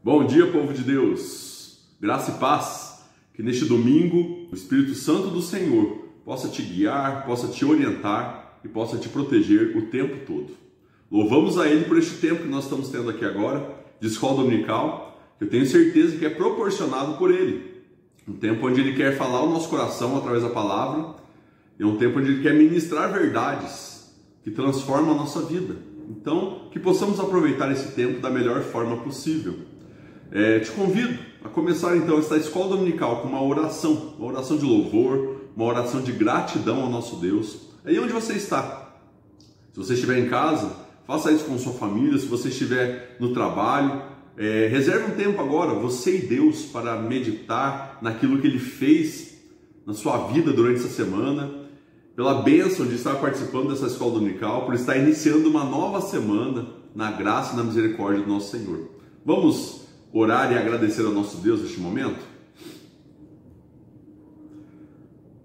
Bom dia, povo de Deus, graça e paz, que neste domingo o Espírito Santo do Senhor possa te guiar, possa te orientar e possa te proteger o tempo todo. Louvamos a Ele por este tempo que nós estamos tendo aqui agora, de escola dominical, que eu tenho certeza que é proporcionado por Ele. Um tempo onde Ele quer falar ao nosso coração através da palavra, e um tempo onde Ele quer ministrar verdades que transformam a nossa vida. Então, que possamos aproveitar esse tempo da melhor forma possível. Te convido a começar então esta escola dominical com uma oração de louvor, uma oração de gratidão ao nosso Deus. Aí onde você está. Se você estiver em casa, faça isso com sua família. Se você estiver no trabalho, reserve um tempo agora, você e Deus, para meditar naquilo que Ele fez na sua vida durante essa semana, pela bênção de estar participando dessa escola dominical, por estar iniciando uma nova semana na graça e na misericórdia do nosso Senhor. Vamos orar e agradecer ao nosso Deus neste momento?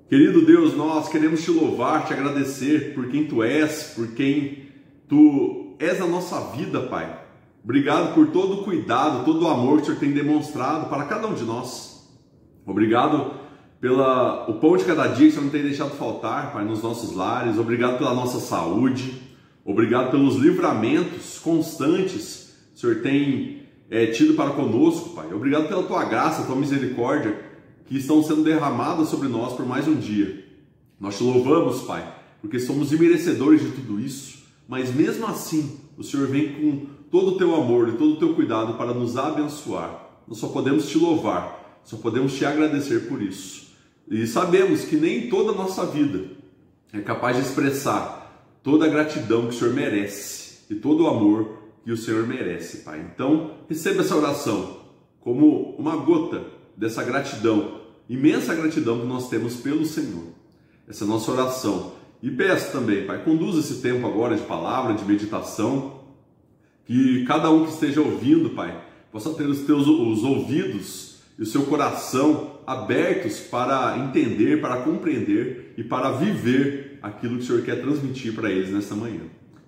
Querido Deus, nós queremos te louvar, te agradecer por quem tu és, por quem tu és na nossa vida, Pai. Obrigado por todo o cuidado, todo o amor que o Senhor tem demonstrado para cada um de nós. Obrigado pelo pão de cada dia que o Senhor não tem deixado faltar, Pai, nos nossos lares. Obrigado pela nossa saúde. Obrigado pelos livramentos constantes que o Senhor tem tido para conosco, Pai. Obrigado pela tua graça, tua misericórdia, que estão sendo derramadas sobre nós por mais um dia. Nós te louvamos, Pai, porque somos imerecedores de tudo isso, mas mesmo assim, o Senhor vem com todo o teu amor e todo o teu cuidado para nos abençoar. Nós só podemos te louvar, só podemos te agradecer por isso. E sabemos que nem toda a nossa vida é capaz de expressar toda a gratidão que o Senhor merece e todo o amor que o Senhor merece, Pai. Então, receba essa oração como uma gota dessa gratidão, imensa gratidão que nós temos pelo Senhor. Essa é a nossa oração. E peço também, Pai, conduza esse tempo agora de palavra, de meditação, que cada um que esteja ouvindo, Pai, possa ter os ouvidos e o seu coração abertos para entender, para compreender e para viver aquilo que o Senhor quer transmitir para eles nesta manhã.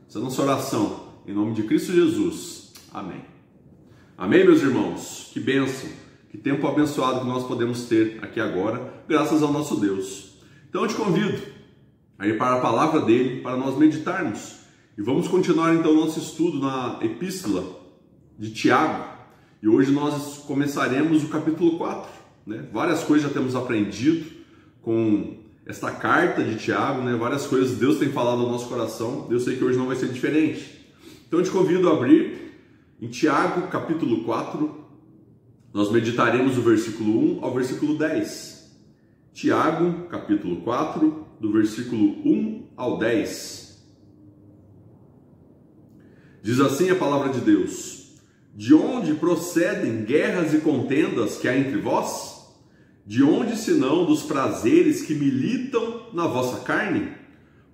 Essa é a nossa oração. Em nome de Cristo Jesus. Amém. Amém, meus irmãos? Que bênção, que tempo abençoado que nós podemos ter aqui agora, graças ao nosso Deus. Então eu te convido a ir para a palavra dele, para nós meditarmos. E vamos continuar então o nosso estudo na epístola de Tiago. E hoje nós começaremos o capítulo 4. Várias coisas já temos aprendido com esta carta de Tiago, várias coisas Deus tem falado ao nosso coração. Eu sei que hoje não vai ser diferente. Então eu te convido a abrir em Tiago, capítulo 4, nós meditaremos do versículo 1 ao versículo 10. Tiago, capítulo 4, do versículo 1 ao 10. Diz assim a palavra de Deus: De onde procedem guerras e contendas que há entre vós? De onde, senão, dos prazeres que militam na vossa carne?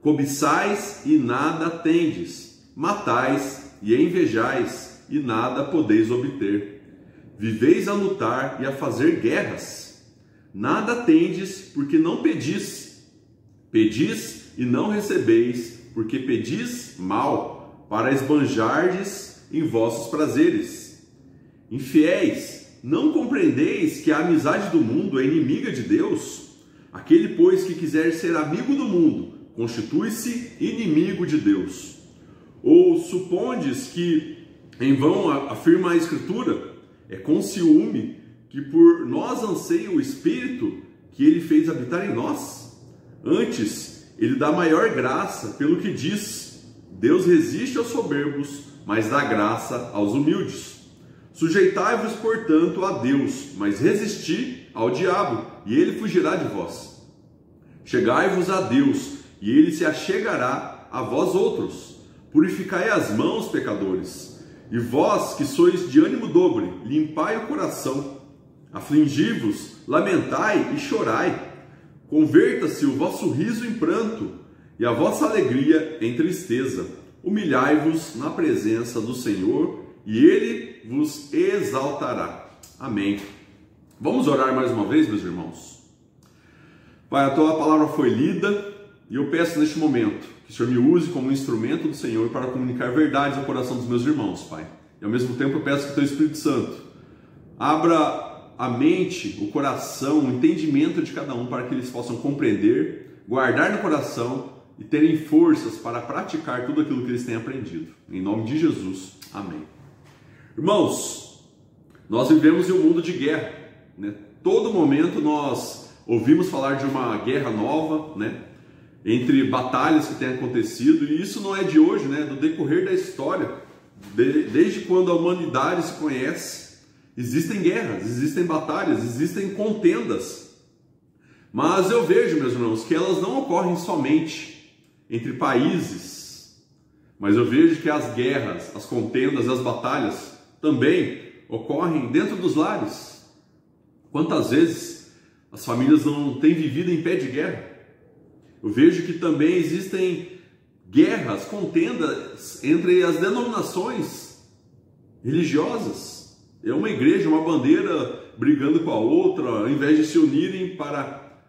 Cobiçais e nada tendes. Matais e invejais, e nada podeis obter. Viveis a lutar e a fazer guerras. Nada tendes, porque não pedis. Pedis e não recebeis, porque pedis mal, para esbanjardes em vossos prazeres. Infiéis, não compreendeis que a amizade do mundo é inimiga de Deus? Aquele, pois, que quiser ser amigo do mundo, constitui-se inimigo de Deus. Ou supondes que em vão afirma a Escritura? É com ciúme que por nós anseia o Espírito que Ele fez habitar em nós? Antes, Ele dá maior graça, pelo que diz: Deus resiste aos soberbos, mas dá graça aos humildes. Sujeitai-vos, portanto, a Deus, mas resisti ao diabo, e ele fugirá de vós. Chegai-vos a Deus, e ele se achegará a vós outros. Purificai as mãos, pecadores, e vós que sois de ânimo dobre, limpai o coração. Afligi-vos, lamentai e chorai. Converta-se o vosso riso em pranto, e a vossa alegria em tristeza. Humilhai-vos na presença do Senhor, e Ele vos exaltará. Amém. Vamos orar mais uma vez, meus irmãos? Pai, a tua palavra foi lida, e eu peço neste momento que o Senhor me use como instrumento do Senhor para comunicar verdades ao coração dos meus irmãos, Pai. E ao mesmo tempo eu peço que o Teu Espírito Santo abra a mente, o coração, o entendimento de cada um para que eles possam compreender, guardar no coração e terem forças para praticar tudo aquilo que eles têm aprendido. Em nome de Jesus. Amém. Irmãos, nós vivemos em um mundo de guerra, né? Todo momento nós ouvimos falar de uma guerra nova, né? Entre batalhas que têm acontecido, e isso não é de hoje, né? Do decorrer da história, desde quando a humanidade se conhece, existem guerras, existem batalhas, existem contendas. Mas eu vejo, meus irmãos, que elas não ocorrem somente entre países, mas eu vejo que as guerras, as contendas e as batalhas também ocorrem dentro dos lares. Quantas vezes as famílias não têm vivido em pé de guerra? Eu vejo que também existem guerras, contendas entre as denominações religiosas. É uma igreja, uma bandeira brigando com a outra, ao invés de se unirem para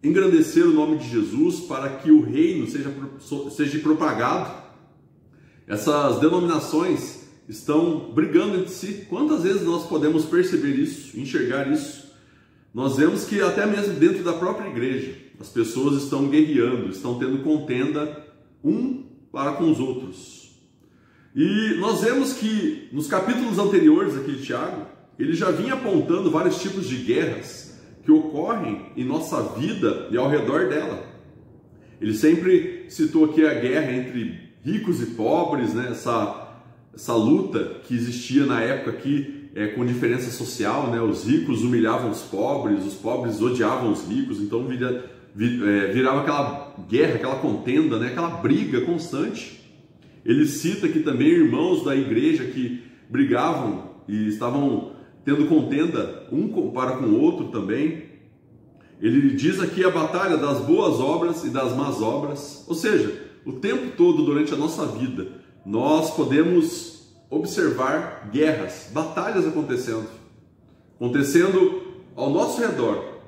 engrandecer o nome de Jesus, para que o reino seja propagado. Essas denominações estão brigando entre si. Quantas vezes nós podemos perceber isso, enxergar isso? Nós vemos que até mesmo dentro da própria igreja, as pessoas estão guerreando, estão tendo contenda um para com os outros. E nós vemos que nos capítulos anteriores aqui de Tiago, ele já vinha apontando vários tipos de guerras que ocorrem em nossa vida e ao redor dela. Ele sempre citou aqui a guerra entre ricos e pobres, né? Essa luta que existia na época aqui, com diferença social, né? Os ricos humilhavam os pobres odiavam os ricos, então virava aquela guerra, aquela contenda, né? Aquela briga constante. Ele cita aqui também irmãos da igreja que brigavam e estavam tendo contenda um para com o outro também. Ele diz aqui a batalha das boas obras e das más obras, ou seja, o tempo todo durante a nossa vida nós podemos observar guerras, batalhas acontecendo ao nosso redor,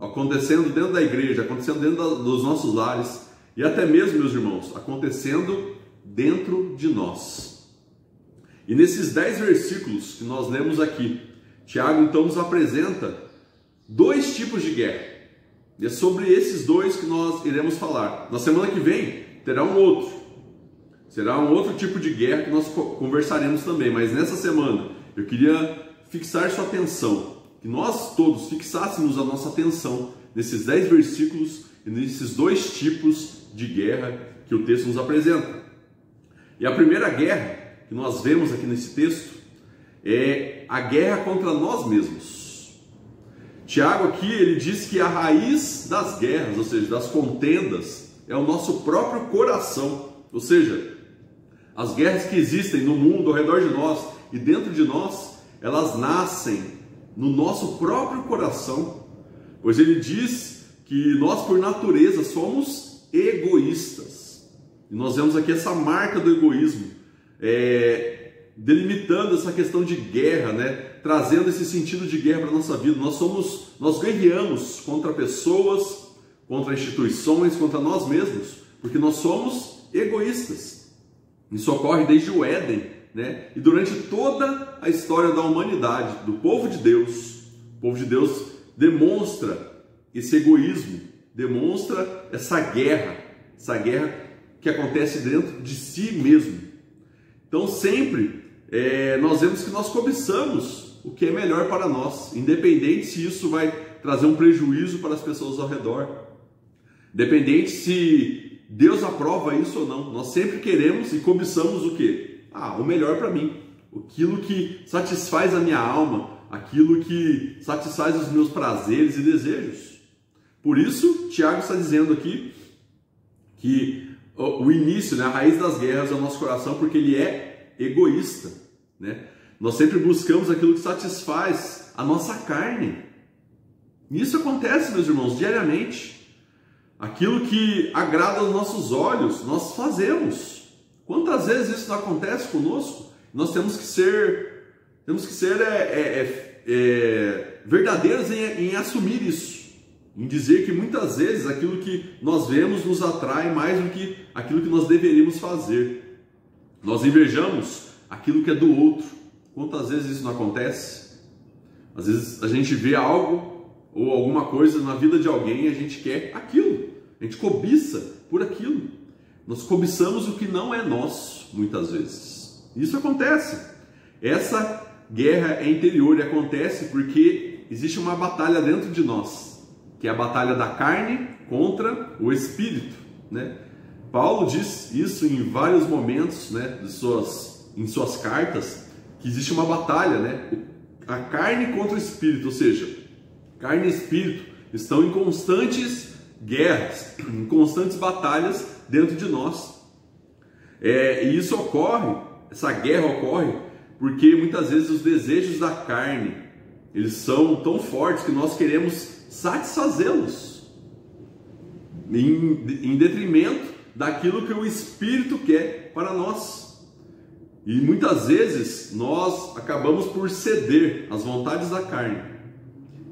acontecendo dentro da igreja, acontecendo dentro dos nossos lares e até mesmo, meus irmãos, acontecendo dentro de nós. E nesses 10 versículos que nós lemos aqui, Tiago então nos apresenta 2 tipos de guerra. E é sobre esses 2 que nós iremos falar. Na semana que vem terá um outro. Será um outro tipo de guerra que nós conversaremos também. Mas nessa semana eu queria fixar sua atenção, que nós todos fixássemos a nossa atenção nesses 10 versículos e nesses 2 tipos de guerra que o texto nos apresenta. E a primeira guerra que nós vemos aqui nesse texto é a guerra contra nós mesmos. Tiago aqui, ele diz que a raiz das guerras, ou seja, das contendas, é o nosso próprio coração. Ou seja, as guerras que existem no mundo, ao redor de nós e dentro de nós, elas nascem no nosso próprio coração. Pois ele diz que nós, por natureza, somos egoístas. E nós vemos aqui essa marca do egoísmo, delimitando essa questão de guerra, né? Trazendo esse sentido de guerra para a nossa vida. Nós guerreamos contra pessoas, contra instituições, contra nós mesmos, porque nós somos egoístas. Isso ocorre desde o Éden, né? E durante toda a história da humanidade, do povo de Deus. O povo de Deus demonstra esse egoísmo, demonstra essa guerra que acontece dentro de si mesmo. Então sempre nós vemos que nós cobiçamos o que é melhor para nós, independente se isso vai trazer um prejuízo para as pessoas ao redor, independente se Deus aprova isso ou não. Nós sempre queremos e cobiçamos o quê? O melhor para mim, aquilo que satisfaz a minha alma, aquilo que satisfaz os meus prazeres e desejos. Por isso, Tiago está dizendo aqui que o início, né, a raiz das guerras é o nosso coração, porque ele é egoísta, né? Nós sempre buscamos aquilo que satisfaz a nossa carne. E isso acontece, meus irmãos, diariamente. Aquilo que agrada aos nossos olhos, nós fazemos. Quantas vezes isso não acontece conosco? Nós temos que ser verdadeiros em assumir isso, em dizer que muitas vezes aquilo que nós vemos nos atrai mais do que aquilo que nós deveríamos fazer. Nós invejamos aquilo que é do outro. Quantas vezes isso não acontece? Às vezes a gente vê algo ou alguma coisa na vida de alguém e a gente quer aquilo. A gente cobiça por aquilo. Nós cobiçamos o que não é nosso, muitas vezes. Isso acontece. Essa guerra é interior e acontece porque existe uma batalha dentro de nós, que é a batalha da carne contra o espírito, né? Paulo diz isso em vários momentos, né, em suas cartas, que existe uma batalha, né? A carne contra o espírito, ou seja, carne e espírito estão em constantes guerras, em constantes batalhas dentro de nós. E isso ocorre, essa guerra ocorre porque muitas vezes os desejos da carne, eles são tão fortes que nós queremos satisfazê-los em detrimento daquilo que o Espírito quer para nós. E muitas vezes nós acabamos por ceder às vontades da carne.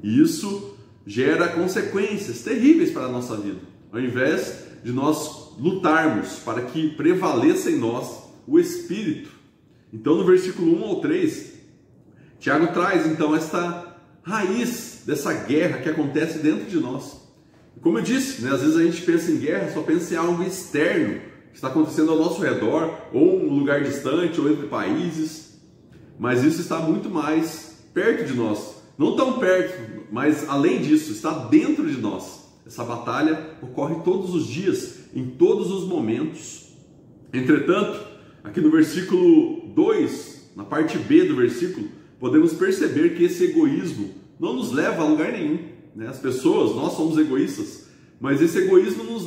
E isso gera consequências terríveis para a nossa vida. Ao invés de nós lutarmos para que prevaleça em nós o Espírito. Então no versículo 1 ao 3, Tiago traz então esta raiz dessa guerra que acontece dentro de nós. Como eu disse, né, às vezes a gente pensa em guerra, só pensa em algo externo que está acontecendo ao nosso redor, ou um lugar distante, ou entre países, mas isso está muito mais perto de nós. Não tão perto, mas além disso, está dentro de nós. Essa batalha ocorre todos os dias, em todos os momentos. Entretanto, aqui no versículo 2, na parte B do versículo, podemos perceber que esse egoísmo não nos leva a lugar nenhum. As pessoas, nós somos egoístas, mas esse egoísmo não nos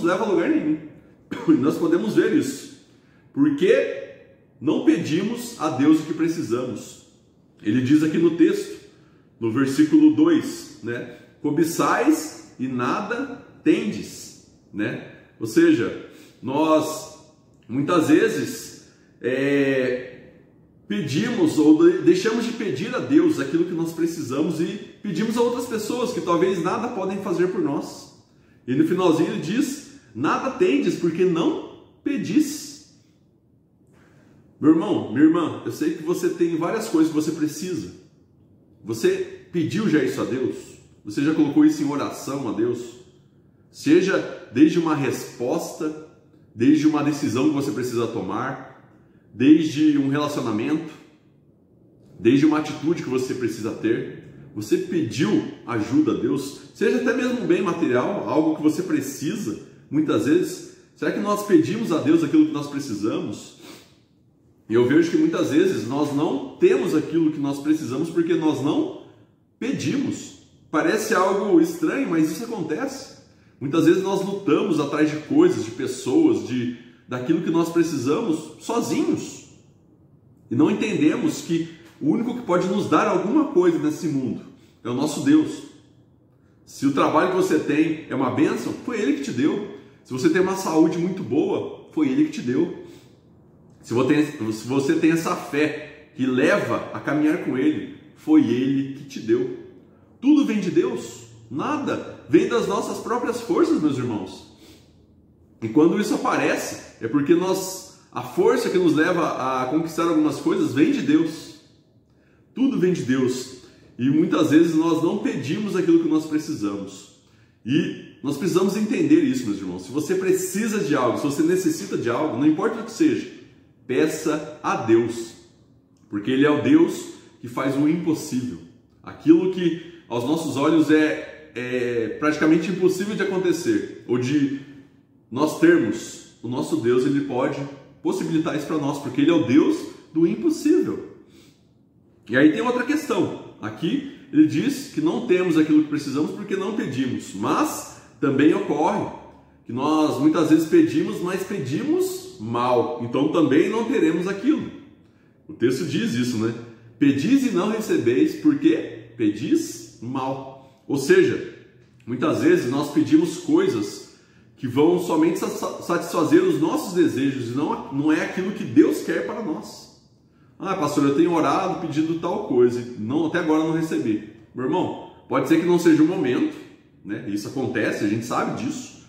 leva a lugar nenhum. E nós podemos ver isso, porque não pedimos a Deus o que precisamos. Ele diz aqui no texto, no versículo 2, né? Cobiçais e nada tendes, né? Ou seja, nós muitas vezes pedimos ou deixamos de pedir a Deus aquilo que nós precisamos e pedimos a outras pessoas que talvez nada podem fazer por nós. E no finalzinho ele diz, nada tendes porque não pedis. Meu irmão, minha irmã, eu sei que você tem várias coisas que você precisa. Você pediu já isso a Deus? Você já colocou isso em oração a Deus? Seja desde uma resposta, desde uma decisão que você precisa tomar, desde um relacionamento, desde uma atitude que você precisa ter. Você pediu ajuda a Deus, seja até mesmo um bem material, algo que você precisa, muitas vezes. Será que nós pedimos a Deus aquilo que nós precisamos? E eu vejo que muitas vezes nós não temos aquilo que nós precisamos porque nós não pedimos. Parece algo estranho, mas isso acontece. Muitas vezes nós lutamos atrás de coisas, de pessoas, daquilo que nós precisamos sozinhos. E não entendemos que o único que pode nos dar alguma coisa nesse mundo é o nosso Deus. Se o trabalho que você tem é uma bênção, foi Ele que te deu. Se você tem uma saúde muito boa, foi Ele que te deu. Se você tem essa fé que leva a caminhar com Ele, foi Ele que te deu. Tudo vem de Deus, nada vem das nossas próprias forças, meus irmãos. E quando isso aparece, é porque a força que nos leva a conquistar algumas coisas vem de Deus. Tudo vem de Deus. E muitas vezes nós não pedimos aquilo que nós precisamos. E nós precisamos entender isso, meus irmãos. Se você precisa de algo, se você necessita de algo, não importa o que seja, peça a Deus. Porque Ele é o Deus que faz o impossível. Aquilo que aos nossos olhos é praticamente impossível de acontecer, ou de nós termos, o nosso Deus, Ele pode possibilitar isso para nós, porque Ele é o Deus do impossível. E aí tem outra questão. Aqui ele diz que não temos aquilo que precisamos porque não pedimos. Mas também ocorre que nós muitas vezes pedimos, mas pedimos mal. Então também não teremos aquilo. O texto diz isso, né? Pedis e não recebeis porque pedis mal. Ou seja, muitas vezes nós pedimos coisas que vão somente satisfazer os nossos desejos e não é aquilo que Deus quer para nós. Ah, pastor, eu tenho orado pedindo tal coisa, até agora não recebi. Meu irmão, pode ser que não seja o momento, né? Isso acontece, a gente sabe disso.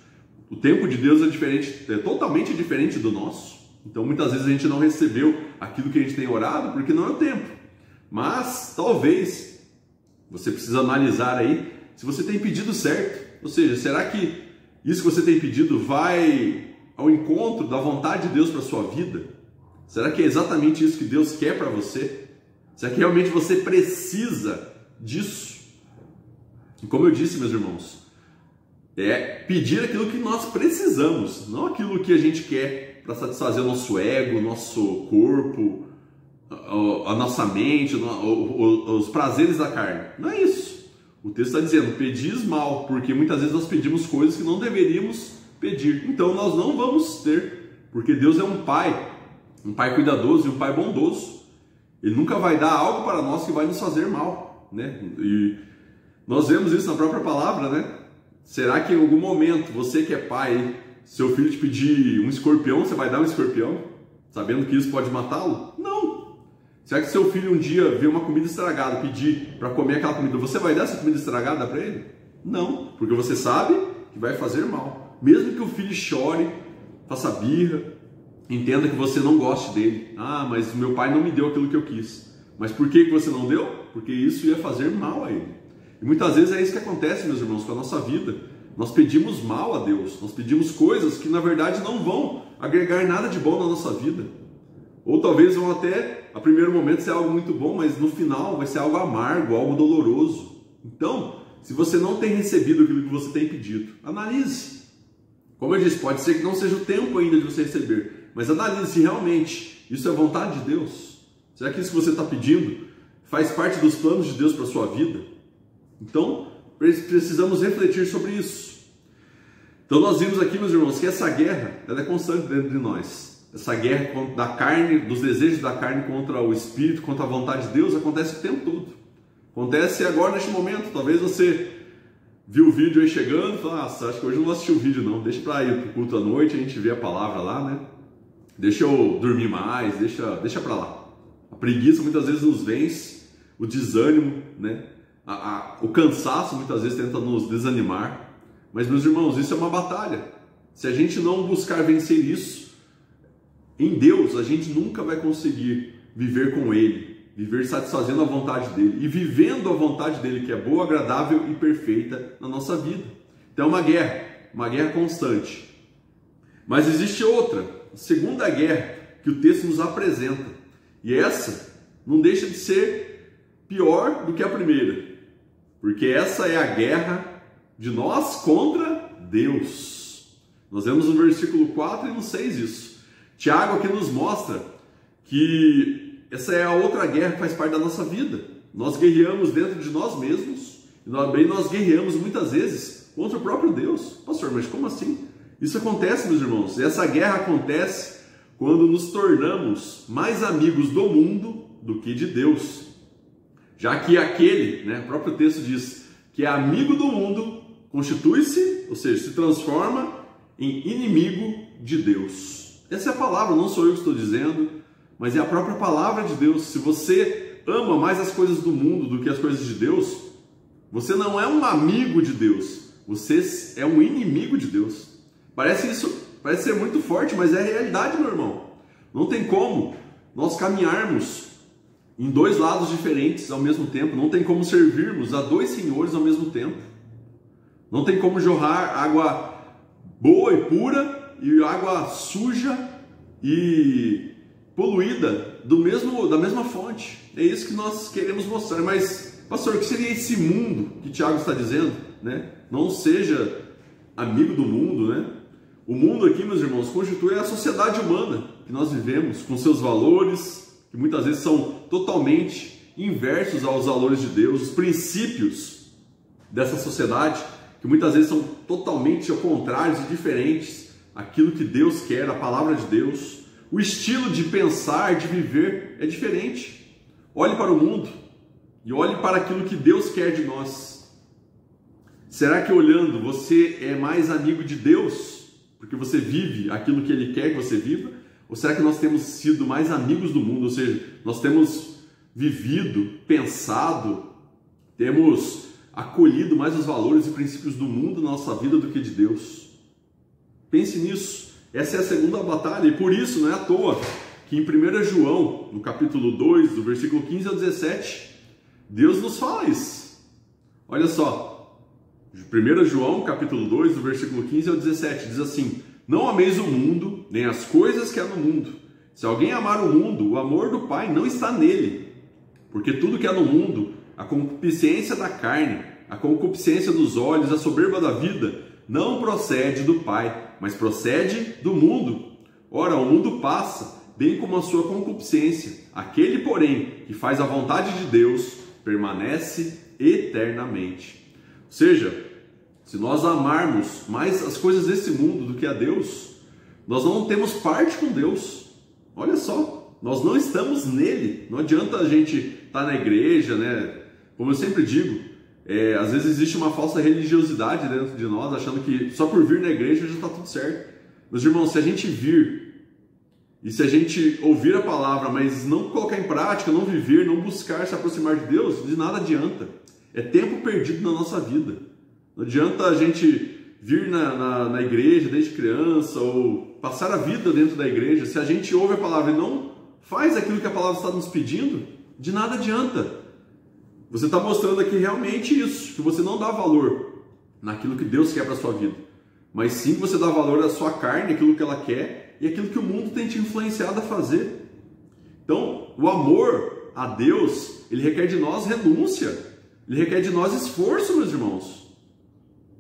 O tempo de Deus é diferente, é totalmente diferente do nosso. Então muitas vezes a gente não recebeu aquilo que a gente tem orado porque não é o tempo. Mas talvez Você precisa analisar aí se você tem pedido certo. Ou seja, será que isso que você tem pedido vai ao encontro da vontade de Deus para a sua vida? Será que é exatamente isso que Deus quer para você? Será que realmente você precisa disso? E como eu disse, meus irmãos, é pedir aquilo que nós precisamos, não aquilo que a gente quer para satisfazer o nosso ego, o nosso corpo, a nossa mente, os prazeres da carne. Não é isso. O texto está dizendo, pedis mal, porque muitas vezes nós pedimos coisas que não deveríamos pedir. Então nós não vamos ter, porque Deus é um pai cuidadoso e um pai bondoso. Ele nunca vai dar algo para nós que vai nos fazer mal, né? E nós vemos isso na própria palavra, né? Será que em algum momento, você que é pai, seu filho te pedir um escorpião, você vai dar um escorpião? Sabendo que isso pode matá-lo? Não! Será que seu filho um dia vê uma comida estragada, pedir para comer aquela comida, você vai dar essa comida estragada para ele? Não, porque você sabe que vai fazer mal. Mesmo que o filho chore, faça birra, entenda que você não goste dele. Ah, mas meu pai não me deu aquilo que eu quis. Mas por que você não deu? Porque isso ia fazer mal a ele. E muitas vezes é isso que acontece, meus irmãos, com a nossa vida. Nós pedimos mal a Deus, nós pedimos coisas que na verdade não vão agregar nada de bom na nossa vida. Ou talvez vão até, a primeiro momento, ser algo muito bom, mas no final vai ser algo amargo, algo doloroso. Então, se você não tem recebido aquilo que você tem pedido, analise. Como eu disse, pode ser que não seja o tempo ainda de você receber, mas analise se realmente isso é vontade de Deus. Será que isso que você está pedindo faz parte dos planos de Deus para a sua vida? Então, precisamos refletir sobre isso. Então nós vimos aqui, meus irmãos, que essa guerra, ela é constante dentro de nós. Essa guerra da carne, dos desejos da carne contra o Espírito, contra a vontade de Deus, acontece o tempo todo. Acontece agora, neste momento. Talvez você viu o vídeo aí chegando e falou, nossa, acho que hoje eu não vou assistir o vídeo não. Deixa para ir para o culto à noite, a gente vê a palavra lá, né? Deixa eu dormir mais, deixa para lá. A preguiça muitas vezes nos vence, o desânimo, né? O cansaço muitas vezes tenta nos desanimar, mas meus irmãos, isso é uma batalha. Se a gente não buscar vencer isso em Deus, a gente nunca vai conseguir viver com Ele, viver satisfazendo a vontade dEle e vivendo a vontade dEle, que é boa, agradável e perfeita na nossa vida. Então é uma guerra constante. Mas existe outra, a segunda guerra que o texto nos apresenta, e essa não deixa de ser pior do que a primeira. Porque essa é a guerra de nós contra Deus. Nós vemos no versículo 4 e no 6 isso. Tiago aqui nos mostra que essa é a outra guerra que faz parte da nossa vida. Nós guerreamos dentro de nós mesmos e também nós guerreamos muitas vezes contra o próprio Deus. Pastor, mas como assim? Isso acontece, meus irmãos. E essa guerra acontece quando nos tornamos mais amigos do mundo do que de Deus. Já que aquele, né, o próprio texto diz que é amigo do mundo, constitui-se, ou seja, se transforma em inimigo de Deus. Essa é a palavra, não sou eu que estou dizendo, mas é a própria palavra de Deus. Se você ama mais as coisas do mundo do que as coisas de Deus, você não é um amigo de Deus, você é um inimigo de Deus. Parece ser muito forte, mas é a realidade, meu irmão. Não tem como nós caminharmos em dois lados diferentes ao mesmo tempo. Não tem como servirmos a dois senhores ao mesmo tempo. Não tem como jorrar água boa e pura e água suja e poluída da mesma fonte. É isso que nós queremos mostrar. Mas, pastor, o que seria esse mundo que Tiago está dizendo, né? Não seja amigo do mundo, né? O mundo aqui, meus irmãos, constitui a sociedade humana que nós vivemos, com seus valores, que muitas vezes são totalmente inversos aos valores de Deus, os princípios dessa sociedade, que muitas vezes são totalmente ao contrário e diferentes àquilo que Deus quer, a palavra de Deus. O estilo de pensar, de viver é diferente. Olhe para o mundo e olhe para aquilo que Deus quer de nós. Será que olhando você é mais amigo de Deus, porque você vive aquilo que Ele quer que você viva? Ou será que nós temos sido mais amigos do mundo? Ou seja, nós temos vivido, pensado, temos acolhido mais os valores e princípios do mundo na nossa vida do que de Deus? Pense nisso. Essa é a segunda batalha. E por isso, não é à toa que em 1 João, no capítulo 2, do versículo 15 ao 17, Deus nos fala isso. Olha só, 1 João capítulo 2, do versículo 15 ao 17, diz assim: não ameis o mundo, nem as coisas que há no mundo. Se alguém amar o mundo, o amor do Pai não está nele. Porque tudo que há no mundo, a concupiscência da carne, a concupiscência dos olhos, a soberba da vida, não procede do Pai, mas procede do mundo. Ora, o mundo passa, bem como a sua concupiscência. Aquele, porém, que faz a vontade de Deus, permanece eternamente. Ou seja, se nós amarmos mais as coisas desse mundo do que a Deus, nós não temos parte com Deus. Olha só, nós não estamos nele. Não adianta a gente estar na igreja, né? Como eu sempre digo, às vezes existe uma falsa religiosidade dentro de nós, achando que só por vir na igreja já está tudo certo. Meus irmãos, se a gente vir e se a gente ouvir a palavra, mas não colocar em prática, não viver, não buscar se aproximar de Deus, de nada adianta. É tempo perdido na nossa vida. Não adianta a gente vir na igreja desde criança ou passar a vida dentro da igreja. Se a gente ouve a palavra e não faz aquilo que a palavra está nos pedindo, de nada adianta. Você está mostrando aqui realmente isso, que você não dá valor naquilo que Deus quer para a sua vida, mas sim você dá valor à sua carne, aquilo que ela quer e aquilo que o mundo tem te influenciado a fazer. Então, o amor a Deus, ele requer de nós renúncia, ele requer de nós esforço, meus irmãos.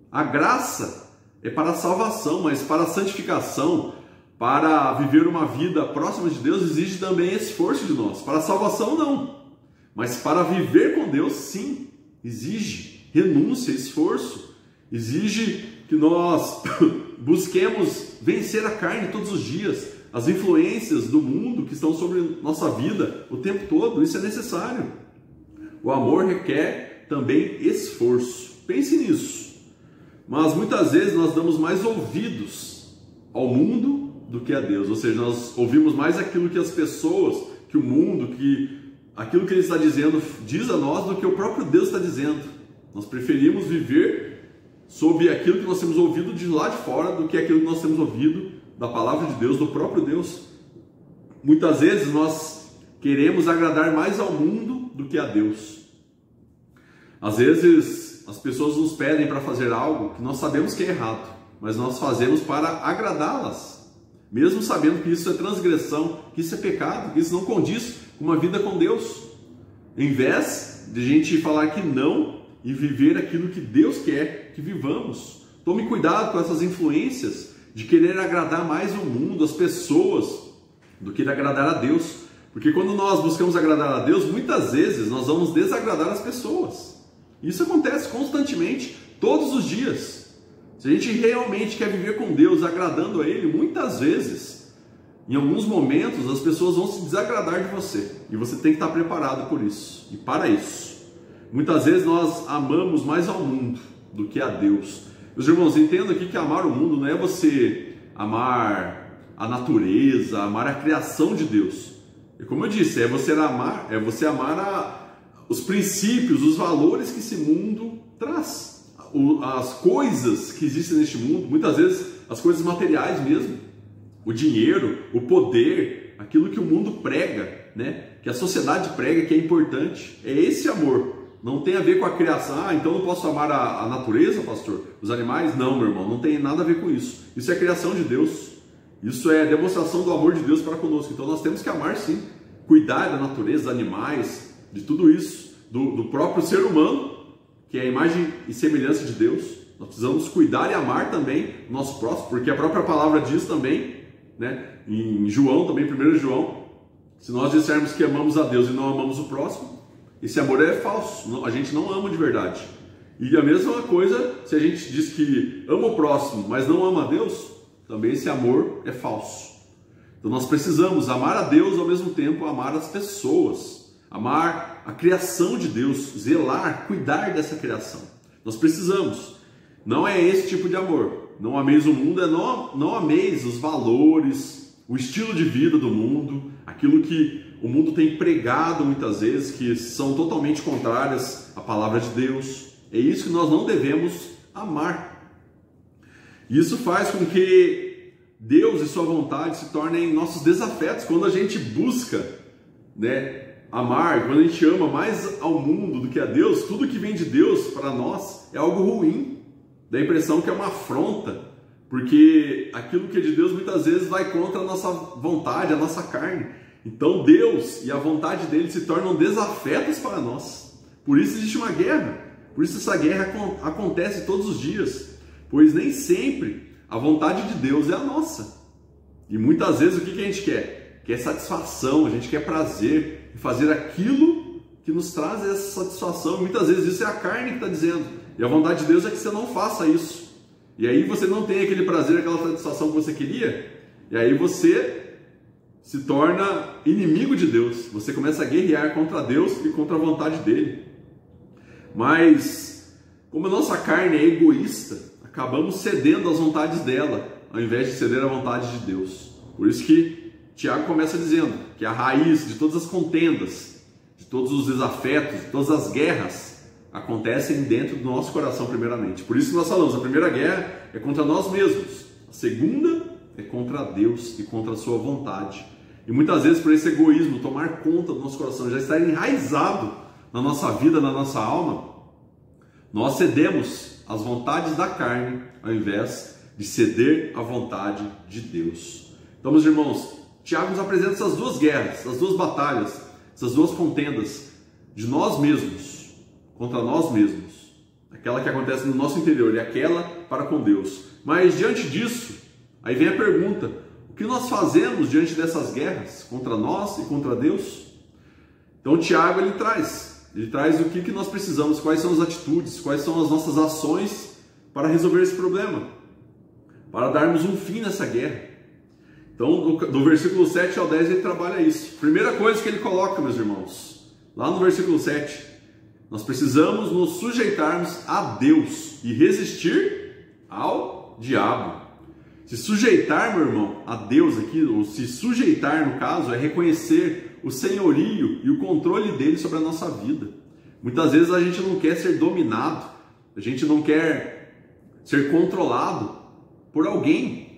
A graça é para a salvação, mas para a santificação, para viver uma vida próxima de Deus, exige também esforço de nós. Para a salvação, não. Mas para viver com Deus, sim, exige renúncia, esforço. Exige que nós busquemos vencer a carne todos os dias, as influências do mundo que estão sobre nossa vida o tempo todo. Isso é necessário. O amor requer também esforço. Pense nisso. Mas muitas vezes nós damos mais ouvidos ao mundo do que a Deus. Ou seja, nós ouvimos mais aquilo que as pessoas, que o mundo, que aquilo que ele está dizendo diz a nós do que o próprio Deus está dizendo. Nós preferimos viver sob aquilo que nós temos ouvido de lá de fora do que aquilo que nós temos ouvido da palavra de Deus, do próprio Deus. Muitas vezes nós queremos agradar mais ao mundo do que a Deus. Às vezes as pessoas nos pedem para fazer algo que nós sabemos que é errado, mas nós fazemos para agradá-las, mesmo sabendo que isso é transgressão, que isso é pecado, que isso não condiz com uma vida com Deus. Em vez de a gente falar que não e viver aquilo que Deus quer que vivamos. Tome cuidado com essas influências de querer agradar mais o mundo, as pessoas, do que de agradar a Deus. Porque quando nós buscamos agradar a Deus, muitas vezes nós vamos desagradar as pessoas. Isso acontece constantemente, todos os dias. Se a gente realmente quer viver com Deus, agradando a Ele, muitas vezes, em alguns momentos, as pessoas vão se desagradar de você. E você tem que estar preparado por isso e para isso. Muitas vezes nós amamos mais ao mundo do que a Deus. Meus irmãos, entenda aqui que amar o mundo não é você amar a natureza, amar a criação de Deus. E como eu disse, é você amar os princípios, os valores que esse mundo traz. As coisas que existem neste mundo, muitas vezes as coisas materiais mesmo, o dinheiro, o poder, aquilo que o mundo prega, né? Que a sociedade prega que é importante. É esse amor. Não tem a ver com a criação. Ah, então não posso amar a natureza, pastor? Os animais? Não, meu irmão, não tem nada a ver com isso. Isso é criação de Deus. Isso é demonstração do amor de Deus para conosco. Então nós temos que amar sim. Cuidar da natureza, dos animais, de tudo isso. Do próprio ser humano, que é a imagem e semelhança de Deus. Nós precisamos cuidar e amar também o nosso próximo. Porque a própria palavra diz também, né? Em João, também 1 João, se nós dissermos que amamos a Deus e não amamos o próximo, esse amor é falso, a gente não ama de verdade. E a mesma coisa, se a gente diz que ama o próximo, mas não ama a Deus, também esse amor é falso. Então nós precisamos amar a Deus, ao mesmo tempo amar as pessoas, amar a criação de Deus, zelar, cuidar dessa criação. Nós precisamos. Não é esse tipo de amor. Não ameis o mundo, não ameis os valores, o estilo de vida do mundo, aquilo que o mundo tem pregado muitas vezes, que são totalmente contrárias à palavra de Deus. É isso que nós não devemos amar. Isso faz com que Deus e sua vontade se tornem nossos desafetos quando a gente busca, né, amar, quando a gente ama mais ao mundo do que a Deus, tudo que vem de Deus para nós é algo ruim. Dá a impressão que é uma afronta, porque aquilo que é de Deus muitas vezes vai contra a nossa vontade, a nossa carne. Então Deus e a vontade dele se tornam desafetos para nós. Por isso existe uma guerra. Por isso essa guerra acontece todos os dias. Pois nem sempre a vontade de Deus é a nossa. E muitas vezes o que a gente quer? Quer satisfação, a gente quer prazer em fazer aquilo que nos traz essa satisfação. E muitas vezes isso é a carne que está dizendo. E a vontade de Deus é que você não faça isso. E aí você não tem aquele prazer, aquela satisfação que você queria. E aí você se torna inimigo de Deus. Você começa a guerrear contra Deus e contra a vontade dele. Mas, como a nossa carne é egoísta, acabamos cedendo às vontades dela, ao invés de ceder à vontade de Deus. Por isso que Tiago começa dizendo que a raiz de todas as contendas, de todos os desafetos, de todas as guerras, acontecem dentro do nosso coração primeiramente. Por isso que nós falamos, a primeira guerra é contra nós mesmos. A segunda é contra Deus e contra a sua vontade. E muitas vezes por esse egoísmo tomar conta do nosso coração, já estar enraizado na nossa vida, na nossa alma, nós cedemos às vontades da carne ao invés de ceder à vontade de Deus. Então, meus irmãos, Tiago nos apresenta essas duas guerras, essas duas batalhas, essas duas contendas de nós mesmos, contra nós mesmos. Aquela que acontece no nosso interior e aquela para com Deus. Mas diante disso, aí vem a pergunta: o que nós fazemos diante dessas guerras contra nós e contra Deus? Então Tiago ele traz o que nós precisamos, quais são as atitudes, quais são as nossas ações para resolver esse problema, para darmos um fim nessa guerra. Então do versículo 7 ao 10 ele trabalha isso. Primeira coisa que ele coloca, meus irmãos, lá no versículo 7, nós precisamos nos sujeitarmos a Deus e resistir ao diabo. Se sujeitar, meu irmão, a Deus aqui, ou se sujeitar no caso, é reconhecer o senhorio e o controle dele sobre a nossa vida. Muitas vezes a gente não quer ser dominado, a gente não quer ser controlado por alguém.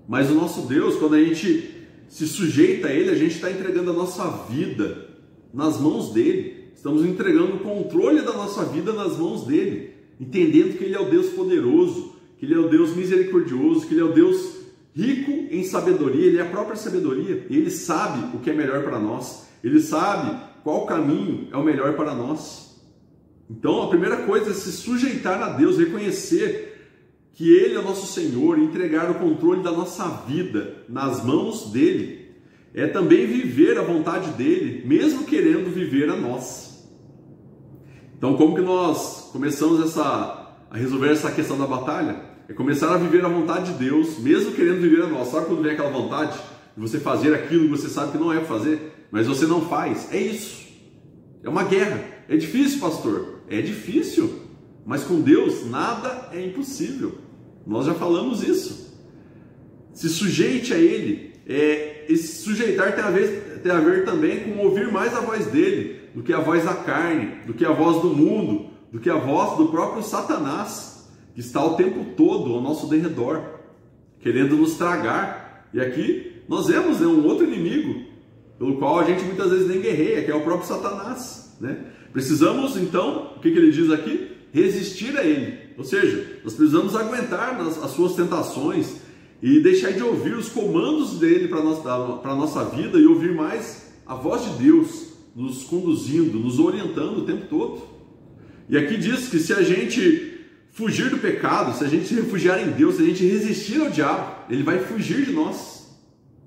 Mas o nosso Deus, quando a gente se sujeita a ele, a gente está entregando a nossa vida nas mãos dele. Estamos entregando o controle da nossa vida nas mãos dele, entendendo que ele é o Deus poderoso, que ele é o Deus misericordioso, que ele é o Deus rico em sabedoria, ele é a própria sabedoria, e ele sabe o que é melhor para nós, ele sabe qual caminho é o melhor para nós. Então a primeira coisa é se sujeitar a Deus, reconhecer que ele é o nosso Senhor, entregar o controle da nossa vida nas mãos dele, é também viver a vontade dele, mesmo querendo viver a nossa. Então como que nós começamos a resolver essa questão da batalha? É começar a viver a vontade de Deus, mesmo querendo viver a nossa. Sabe quando vem aquela vontade de você fazer aquilo que você sabe que não é para fazer, mas você não faz? É isso. É uma guerra. É difícil, pastor? É difícil. Mas com Deus nada é impossível. Nós já falamos isso. Se sujeite a Ele. Esse sujeitar tem a ver também com ouvir mais a voz dele do que a voz da carne, do que a voz do mundo, do que a voz do próprio Satanás, que está o tempo todo ao nosso derredor, querendo nos tragar. E aqui nós vemos um outro inimigo, pelo qual a gente muitas vezes nem guerreia, que é o próprio Satanás, né? Precisamos então, o que ele diz aqui? Resistir a ele. Ou seja, nós precisamos aguentar as suas tentações e deixar de ouvir os comandos dele para a nossa vida e ouvir mais a voz de Deus, nos conduzindo, nos orientando o tempo todo. E aqui diz que se a gente fugir do pecado, se a gente se refugiar em Deus, se a gente resistir ao diabo, ele vai fugir de nós.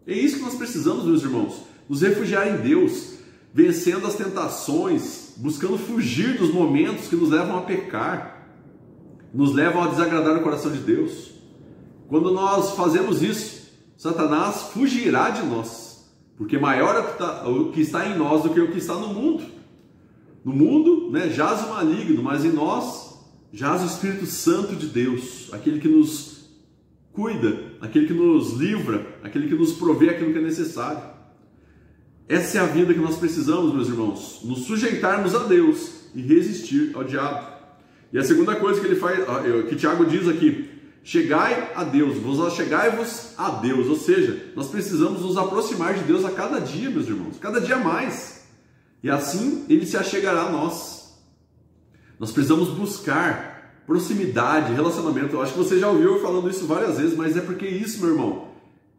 É isso que nós precisamos, meus irmãos, nos refugiar em Deus, vencendo as tentações, buscando fugir dos momentos que nos levam a pecar, nos levam a desagradar o coração de Deus. Quando nós fazemos isso, Satanás fugirá de nós, porque maior é o que está em nós do que o que está no mundo. No mundo, jaz o maligno, mas em nós jaz o Espírito Santo de Deus, aquele que nos cuida, aquele que nos livra, aquele que nos provê aquilo que é necessário. Essa é a vida que nós precisamos, meus irmãos, nos sujeitarmos a Deus e resistir ao diabo. E a segunda coisa que ele faz, que Tiago diz aqui: chegai a Deus, chegai-vos a Deus. Ou seja, nós precisamos nos aproximar de Deus a cada dia, meus irmãos, cada dia mais. e assim Ele se achegará a nós. Nós precisamos buscar proximidade, relacionamento. Eu acho que você já ouviu eu falando isso várias vezes, mas é porque isso, meu irmão,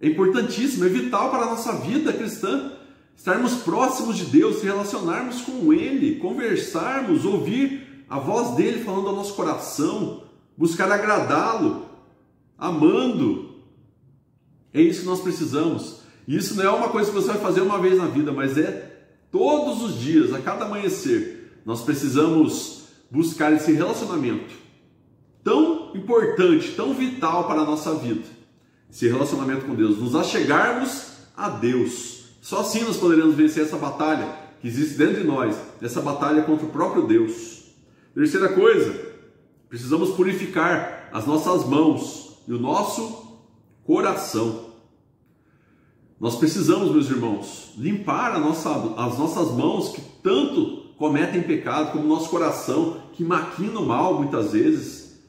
é importantíssimo, é vital para a nossa vida cristã. Estarmos próximos de Deus, se relacionarmos com Ele, conversarmos, ouvir a voz dEle falando ao nosso coração, buscar agradá-lo, amando. É isso que nós precisamos. E isso não é uma coisa que você vai fazer uma vez na vida, mas é todos os dias, a cada amanhecer. Nós precisamos buscar esse relacionamento tão importante, tão vital para a nossa vida. Esse relacionamento com Deus, nos achegarmos a Deus. Só assim nós poderemos vencer essa batalha que existe dentro de nós, essa batalha contra o próprio Deus. Terceira coisa, precisamos purificar as nossas mãos e o nosso coração. Nós precisamos, meus irmãos, limpar as nossas mãos que tanto cometem pecado, como o nosso coração, que maquina o mal muitas vezes,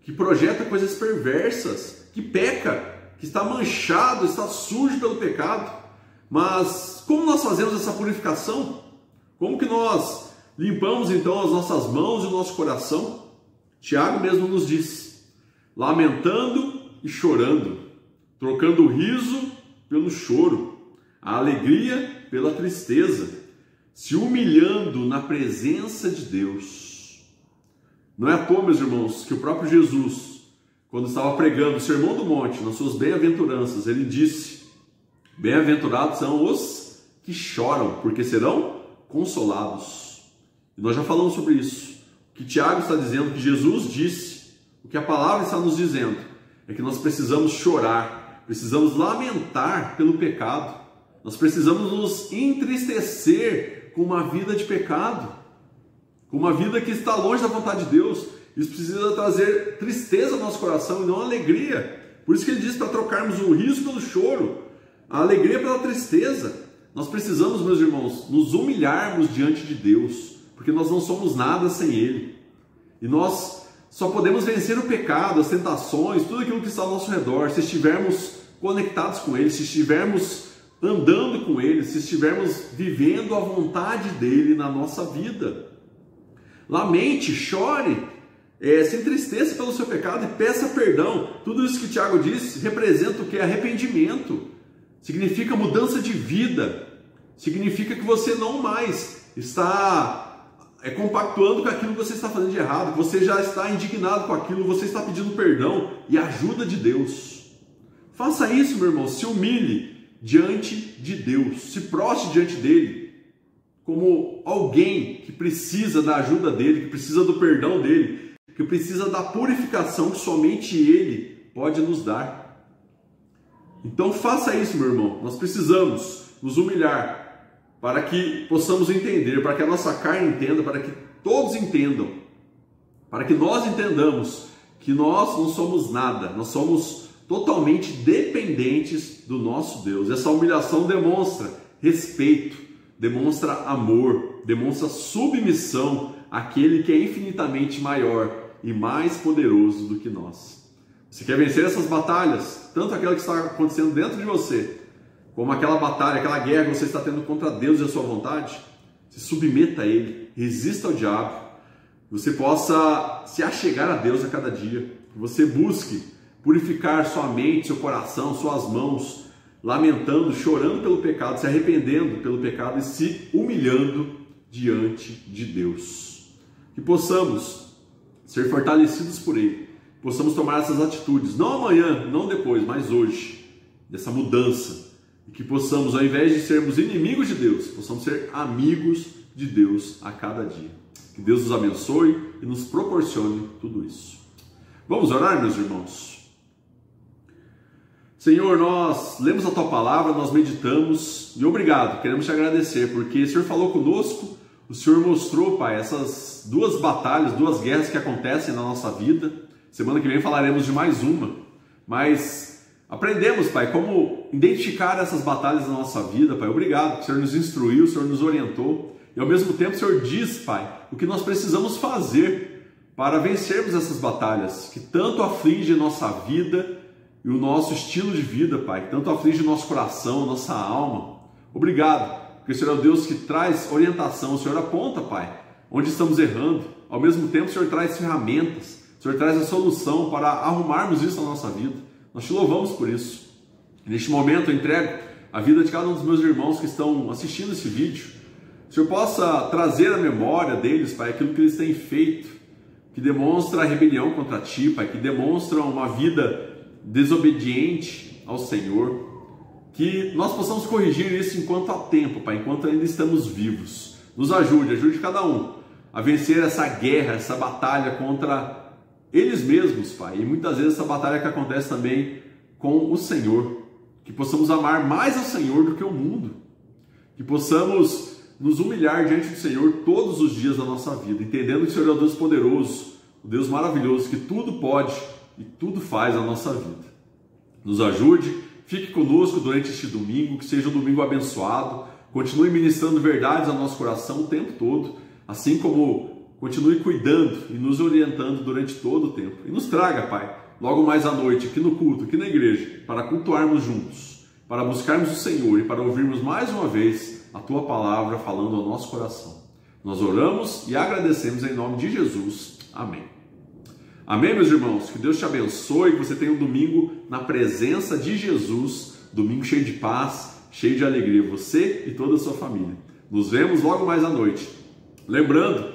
que projeta coisas perversas, que peca, que está manchado, está sujo pelo pecado. Mas como nós fazemos essa purificação? Como que nós limpamos então as nossas mãos e o nosso coração? Tiago mesmo nos diz: lamentando e chorando, trocando o riso pelo choro, a alegria pela tristeza, se humilhando na presença de Deus. Não é à toa, meus irmãos, que o próprio Jesus, quando estava pregando o Sermão do Monte, nas suas bem-aventuranças, ele disse: bem-aventurados são os que choram, porque serão consolados. E nós já falamos sobre isso. O que Tiago está dizendo, o que Jesus disse, o que a palavra está nos dizendo, é que nós precisamos chorar, precisamos lamentar pelo pecado. Nós precisamos nos entristecer com uma vida de pecado, com uma vida que está longe da vontade de Deus. Isso precisa trazer tristeza ao nosso coração e não alegria. Por isso que ele diz para trocarmos o riso pelo choro, a alegria pela tristeza. Nós precisamos, meus irmãos, nos humilharmos diante de Deus, porque nós não somos nada sem Ele. E nós só podemos vencer o pecado, as tentações, tudo aquilo que está ao nosso redor, se estivermos conectados com Ele, se estivermos andando com Ele, se estivermos vivendo a vontade dEle na nossa vida. Lamente, chore, se entristeça pelo seu pecado e peça perdão. Tudo isso que Tiago disse representa o que? Arrependimento. Significa mudança de vida, significa que você não mais está compactuando com aquilo que você está fazendo de errado, que você já está indignado com aquilo, você está pedindo perdão e ajuda de Deus. Faça isso, meu irmão, se humilhe diante de Deus, se prostre diante dEle, como alguém que precisa da ajuda dEle, que precisa do perdão dEle, que precisa da purificação que somente Ele pode nos dar. Então faça isso, meu irmão. Nós precisamos nos humilhar para que possamos entender, para que a nossa carne entenda, para que todos entendam, para que nós entendamos que nós não somos nada, nós somos totalmente dependentes do nosso Deus. Essa humilhação demonstra respeito, demonstra amor, demonstra submissão àquele que é infinitamente maior e mais poderoso do que nós. Você quer vencer essas batalhas, tanto aquela que está acontecendo dentro de você, como aquela batalha, aquela guerra que você está tendo contra Deus e a sua vontade? Se submeta a Ele, resista ao diabo, que você possa se achegar a Deus a cada dia, que você busque purificar sua mente, seu coração, suas mãos, lamentando, chorando pelo pecado, se arrependendo pelo pecado e se humilhando diante de Deus. Que possamos ser fortalecidos por Ele, possamos tomar essas atitudes, não amanhã, não depois, mas hoje, dessa mudança, e que possamos, ao invés de sermos inimigos de Deus, possamos ser amigos de Deus a cada dia. Que Deus nos abençoe e nos proporcione tudo isso. Vamos orar, meus irmãos? Senhor, nós lemos a Tua Palavra, nós meditamos, e obrigado, queremos Te agradecer, porque o Senhor falou conosco, o Senhor mostrou, Pai, essas duas batalhas, duas guerras que acontecem na nossa vida. Semana que vem falaremos de mais uma, mas aprendemos, Pai, como identificar essas batalhas na nossa vida, Pai. Obrigado, o Senhor nos instruiu, o Senhor nos orientou, e ao mesmo tempo o Senhor diz, Pai, o que nós precisamos fazer para vencermos essas batalhas, que tanto afligem nossa vida e o nosso estilo de vida, Pai, tanto aflige o nosso coração, a nossa alma. Obrigado, porque o Senhor é o Deus que traz orientação, o Senhor aponta, Pai, onde estamos errando. Ao mesmo tempo, o Senhor traz ferramentas, o Senhor traz a solução para arrumarmos isso na nossa vida. Nós te louvamos por isso. Neste momento, eu entrego a vida de cada um dos meus irmãos que estão assistindo esse vídeo. O Senhor possa trazer à memória deles, Pai, aquilo que eles têm feito, que demonstra a rebelião contra Ti, Pai, que demonstra uma vida desobediente ao Senhor. Que nós possamos corrigir isso enquanto há tempo, Pai, enquanto ainda estamos vivos. Nos ajude cada um a vencer essa guerra, essa batalha contra eles mesmos, Pai. E muitas vezes essa batalha que acontece também com o Senhor. Que possamos amar mais ao Senhor do que o mundo. Que possamos nos humilhar diante do Senhor todos os dias da nossa vida, entendendo que o Senhor é o Deus poderoso, o Deus maravilhoso, que tudo pode e tudo faz na nossa vida. Nos ajude, fique conosco durante este domingo, que seja um domingo abençoado, continue ministrando verdades ao nosso coração o tempo todo, assim como continue cuidando e nos orientando durante todo o tempo. E nos traga, Pai, logo mais à noite, aqui no culto, aqui na igreja, para cultuarmos juntos, para buscarmos o Senhor e para ouvirmos mais uma vez a Tua palavra falando ao nosso coração. Nós oramos e agradecemos em nome de Jesus. Amém. Amém, meus irmãos? Que Deus te abençoe, que você tenha um domingo na presença de Jesus, domingo cheio de paz, cheio de alegria, você e toda a sua família. Nos vemos logo mais à noite. Lembrando,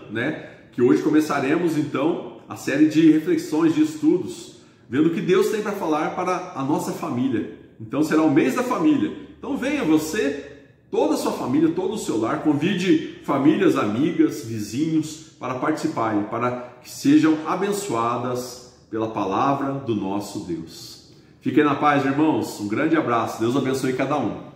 que hoje começaremos então a série de reflexões, de estudos, vendo o que Deus tem para falar para a nossa família. Então será o mês da família. Então venha você, toda a sua família, todo o seu lar, convide famílias, amigas, vizinhos para participarem, para que sejam abençoadas pela palavra do nosso Deus. Fiquem na paz, irmãos. Um grande abraço. Deus abençoe cada um.